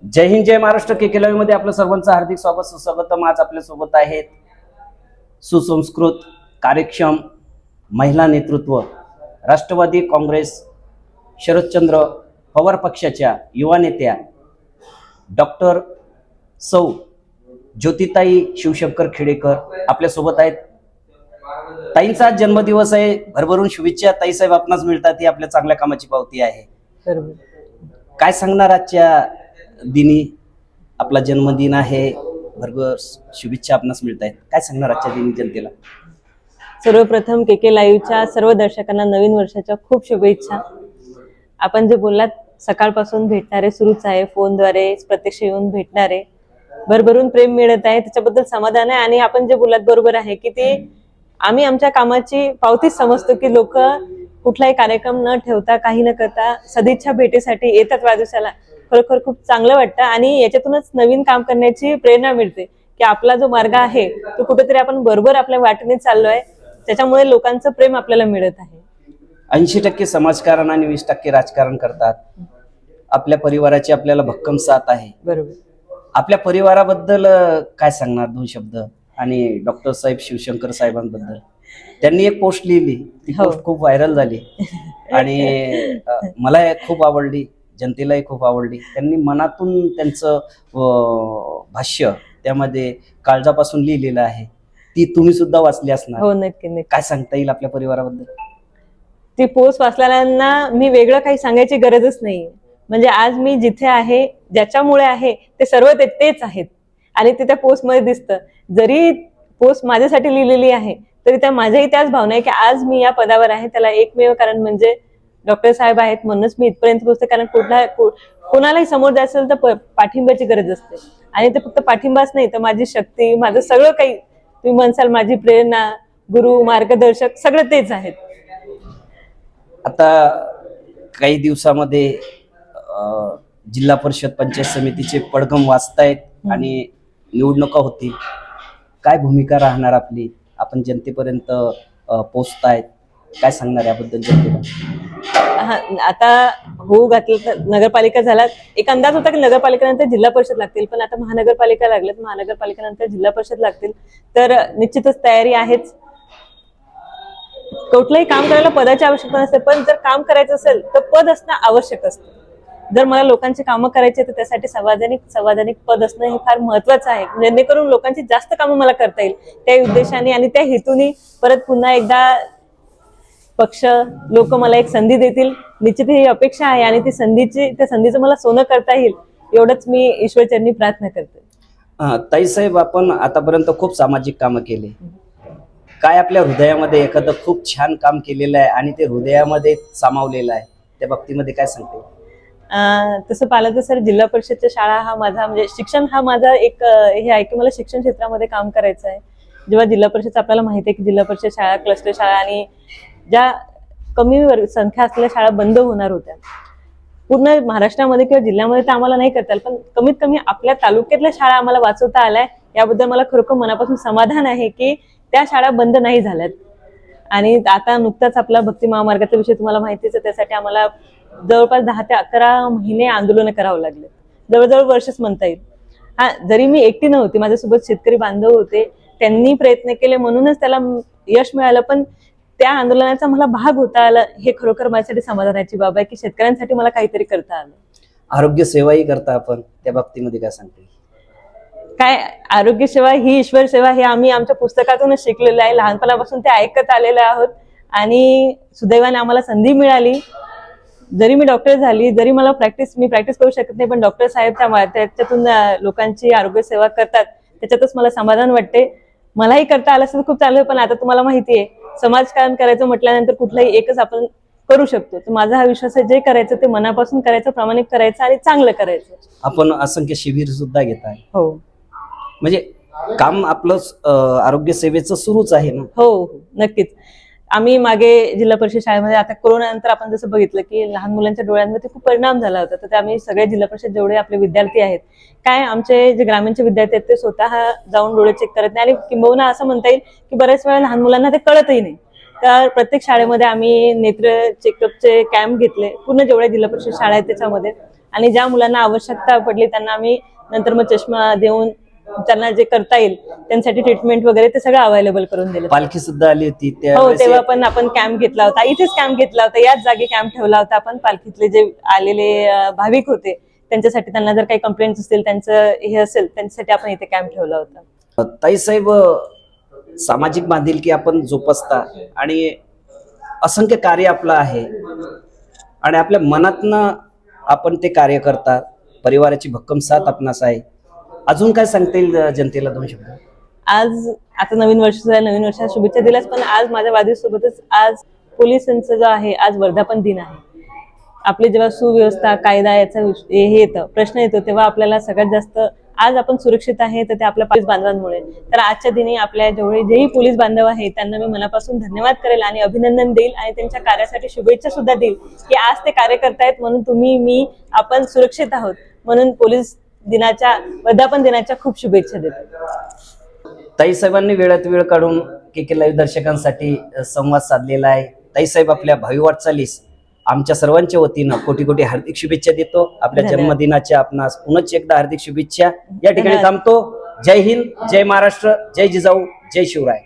जय हिंद जय महाराष्ट्र के live मध्ये आपलं सर्वांचं हार्दिक स्वागत सुस्वागतम। आज आपल्या सोबत आहेत सुसंस्कृत कार्यक्षम महिला नेतृत्व राष्ट्रवादी काँग्रेस शरदचंद्र पवार पक्षाच्या युवा नेत्या डॉक्टर सौ ज्योतिताई शिवशंकर खेडेकर आपल्या सोबत आहेत। ताईंचा आज जन्मदिवस आहे, भरभरून शुभेच्छा ताईसाहेब आपणास मिळतात, ही आपल्या चांगल्या कामाची पावती आहे। काय सांगणार आजच्या दिनी? आपला जन्मदिन आहे, भरभर शुभेच्छा आपणास मिळत आहेत, काय सांगणार आजच्या दिनी जनतेला? सर्वप्रथम के लाईव्हच्या सर्व दर्शकांना नवीन वर्षाच्या खूप शुभेच्छा। आपण जे बोललात सकाळपासून भेटणारे सुरूच आहे, फोनद्वारे प्रत्यक्ष येऊन भेटणारे भरभरून प्रेम मिळत आहे, त्याच्याबद्दल समाधान आहे। आणि आपण जे बोललात बरोबर आहे की ते आम्ही आमच्या कामाची पावतीच समजतो की लोक कुठलाही कार्यक्रम न ठेवता काही न करता सदिच्छा भेटीसाठी येतात वाढदिवसाला। खरोखर खूप चांगलं वाटतं आणि याच्यातूनच नवीन काम करण्याची प्रेरणा मिळते की आपला जो मार्ग आहे तो कुठेतरी आपण बरोबर आपल्या वाटेने चाललोय, त्याच्यामुळे लोकांचं प्रेम आपल्याला मिळत आहे। 80% समाजकारण आणि 20% राजकारण करतात। आपल्या परिवाराची आपल्याला भक्कम साथ आहे। बरोबर, आपल्या परिवाराबद्दल काय सांगणार दोन शब्द? आणि डॉक्टर साहेब शिवशंकर साहेबांबद्दल त्यांनी एक पोस्ट लिहिली, ती पोस्ट खूप व्हायरल झाली आणि मला खूप आवडली, जनतेलाही खूप आवडली। त्यांनी मनातून त्यांचं भाष्य त्यामध्ये काळजापासून लिहिलेलं आहे, ती तुम्ही सुद्धा वाचली असणार। हो, नक्की नक्की। काय सांगता येईल आपल्या परिवाराबद्दल? ती पोस्ट वाचलेल्यांना मी वेगळं काही सांगायची गरजच नाही। म्हणजे आज मी जिथे आहे, ज्याच्यामुळे आहे, ते सर्व तेच आहेत आणि ते त्या पोस्ट मध्ये दिसतं। जरी पोस्ट माझ्यासाठी लिहिलेली आहे तरी त्या माझ्याही त्याच भावना आहे की आज मी या पदावर आहे, त्याला एकमेव कारण म्हणजे डॉक्टर साहेब आहेत, म्हणूनच मी इथपर्यंत पोहोचते। कारण कोणालाही समोर जायचं असेल तर पाठिंब्याची गरज असते आणि ते फक्त पाठिंबाच नाही तर माझी शक्ती, माझं सगळं काही तुम्ही म्हणसाल, माझी प्रेरणा, गुरु, मार्गदर्शक सगळं तेच आहेत। आता काही दिवसामध्ये जिल्हा परिषद पंचायत समितीचे पडघम वाचतायत आणि निवडणुका होतील, काय भूमिका राहणार आपली? आपण जनतेपर्यंत पोहोचतायत, काय सांगणार याबद्दल जनतेला? आता हो घातलं तर नगरपालिका झाला, एक अंदाज होता की नगरपालिकेनंतर जिल्हा परिषद लागतील, पण आता महानगरपालिका लागल्यात, महानगरपालिकेनंतर जिल्हा परिषद लागतील, तर निश्चितच तयारी आहेच। कुठलंही काम करायला पदाची आवश्यकता नसते, पण जर काम करायचं असेल तर पद असणं आवश्यक असतं। जर मला लोकांची कामं करायची तर त्यासाठी संवैधानिक पद असणं हे फार महत्वाचं आहे, जेणेकरून लोकांची जास्त कामं मला करता येईल। त्या उद्देशाने आणि त्या हेतूने परत पुन्हा एकदा पक्ष, लोक मला एक संधी देतील, निश्चित ही अपेक्षा आहे आणि त्या संधीचं मला सोनं करता येईल एवढंच मी ईश्वरचरणी प्रार्थना करते। ताईसाहेब, आपण आतापर्यंत खूप सामाजिक कामं केली, काय आपल्या हृदयामध्ये एखादं खूप छान काम केलेलं आहे आणि ते हृदयामध्ये सामावलेलं आहे, त्या बाबतीमध्ये काय सांगते? तसं पाहिलं तर सर, जिल्हा परिषदच्या शाळा हा माझा म्हणजे शिक्षण हा माझा एक हे आहे की मला शिक्षण क्षेत्रामध्ये काम करायचं आहे। जेव्हा जिल्हा परिषद, आपल्याला माहिती आहे की जिल्हा परिषद शाळा, क्लस्टर शाळा आणि ज्या कमी संख्या असलेल्या शाळा बंद होणार होत्या पूर्ण महाराष्ट्रामध्ये किंवा जिल्ह्यामध्ये, तर आम्हाला नाही करता आलं, पण कमीत कमी आपल्या तालुक्यातल्या शाळा आम्हाला वाचवता आल्या, याबद्दल मला खरोखर मनापासून समाधान आहे की त्या शाळा बंद नाही झाल्यात। आणि आता नुकताच आपला भक्ती महामार्गाचा विषय तुम्हाला माहितीच आहे, त्यासाठी आम्हाला जवळपास 10 ते 11 महिने आंदोलन करावं लागले, जवळजवळ वर्षच म्हणता येईल। जरी मी एकटी नव्हती, माझ्यासोबत शेतकरी बांधव होते, त्यांनी प्रयत्न केले म्हणूनच त्याला यश मिळालं, पण त्या आंदोलनाचा मला भाग होता आला, हे खरोखर माझ्यासाठी समाधानाची बाब आहे की शेतकऱ्यांसाठी मला काहीतरी करता आलं। आरोग्य सेवाही करता आपण, त्या बाबतीमध्ये काय सांगते? काय, आरोग्य सेवा ही ईश्वर सेवा हे आम्ही आमच्या पुस्तकातूनच शिकलेलं आहे, लहानपणापासून ते ऐकत आलेलं आहोत आणि सुदैवाने आम्हाला संधी मिळाली। जरी मी डॉक्टर झाली, जरी मला मी प्रॅक्टिस करू शकत नाही, पण डॉक्टर साहेब त्याच्यातून लोकांची आरोग्य सेवा करतात, त्याच्यातच मला समाधान वाटते। मलाही करता आलं असं खूप चालू आहे, पण आता तुम्हाला माहिती आहे समाजकारण करायचं म्हटल्यानंतर कुठलंही एकच आपण करू शकतो, तर माझा हा विश्वास आहे जे करायचं ते मनापासून करायचं, प्रामाणिक करायचं आणि चांगलं करायचं। आपण असंख्य शिबिर सुद्धा घेताय, हो, म्हणजे काम आपलं आरोग्य सेवेचं सुरूच आहे ना? हो, नक्कीच। आम्ही मागे जिल्हा परिषद शाळेमध्ये, आता कोरोनानंतर आपण जसं बघितलं की लहान मुलांच्या डोळ्यांमध्ये खूप परिणाम झाला होता, तर आम्ही सगळे जिल्हा परिषद जेवढे आपले विद्यार्थी आहेत, काय आमचे जे ग्रामीणचे विद्यार्थी आहेत ते स्वतः जाऊन डोळे चेक करत नाही, आणि किंबहुना असं म्हणता येईल की बऱ्याच वेळा लहान मुलांना ते कळतही नाही। तर प्रत्येक शाळेमध्ये आम्ही नेत्र चेकअपचे कॅम्प घेतले, पूर्ण जेवढ्या जिल्हा परिषद शाळा आहेत त्याच्यामध्ये, आणि ज्या मुलांना आवश्यकता पडली त्यांना आम्ही नंतर मग चष्मा देऊन त्यांना जे करता येईल त्यांसाठी ट्रीटमेंट वगैरे ते सगळं अवेलेबल करून दिलं. पालखी सुद्धा आली होती हो, त्यावेळेस तेव्हा पण आपण कॅम्प घेतला होता, इथेच कॅम्प घेतला होता, याच जागी कॅम्प ठेवला होता आपण. पालखीतले जे आलेले भाविक होते त्यांच्यासाठी, त्यांना जर काही कंप्लेंट्स असतील, त्यांचं हे असेल, त्यांच्यासाठी आपण इथे कॅम्प ठेवला होता. ताई साहेब, सामाजिक बांधिलकी आपण जोपासता आणि असंख्य कार्य आपलं आहे आणि आपल्या मनातनं आपण ते कार्य करता, परिवाराची भक्कम साथ आपणास आहे. अजून काय सांगता येईल जनतेला 2 शब्द? आज आता नवीन वर्षाच्या शुभेच्छा दिल्यास, पण आज माझ्या वाढदिवसासोबतच आज पोलिसांचा जो आहे आज वर्धापन दिन आहे. आपली जेव्हा सुव्यवस्था कायदा याचा हे येतं, प्रश्न येतो, तेव्हा आपल्याला सगळ्यात जास्त आज आपण सुरक्षित आहे तर ते आपल्या पोलीस बांधवांमुळे. तर आजच्या दिनी आपल्या जेही पोलीस बांधव आहेत त्यांना मी मनापासून धन्यवाद करेल आणि अभिनंदन देईल आणि त्यांच्या कार्यासाठी शुभेच्छा सुद्धा देईल की आज ते कार्य करतायत म्हणून तुम्ही, मी, आपण सुरक्षित आहोत. म्हणून पोलीस दिनाच्या, वर्धापन दिनाच्या खूप शुभेच्छा देतो. ताई साहेबांनी वेळात वेळ काढून KK लाईव्ह दर्शकांसाठी संवाद साधलेला आहे. ताई साहेब, आपल्या भावी वाटचालीस आमच्या सर्वांच्या वतीनं कोटी कोटी हार्दिक शुभेच्छा देतो. आपल्या धन्यवाद. जन्मदिनाच्या आपणास पुनश्च एकदा हार्दिक शुभेच्छा. या ठिकाणी धन्यवाद. थांबतो. जय हिंद, जय महाराष्ट्र, जय जिजाऊ, जय शिवराय.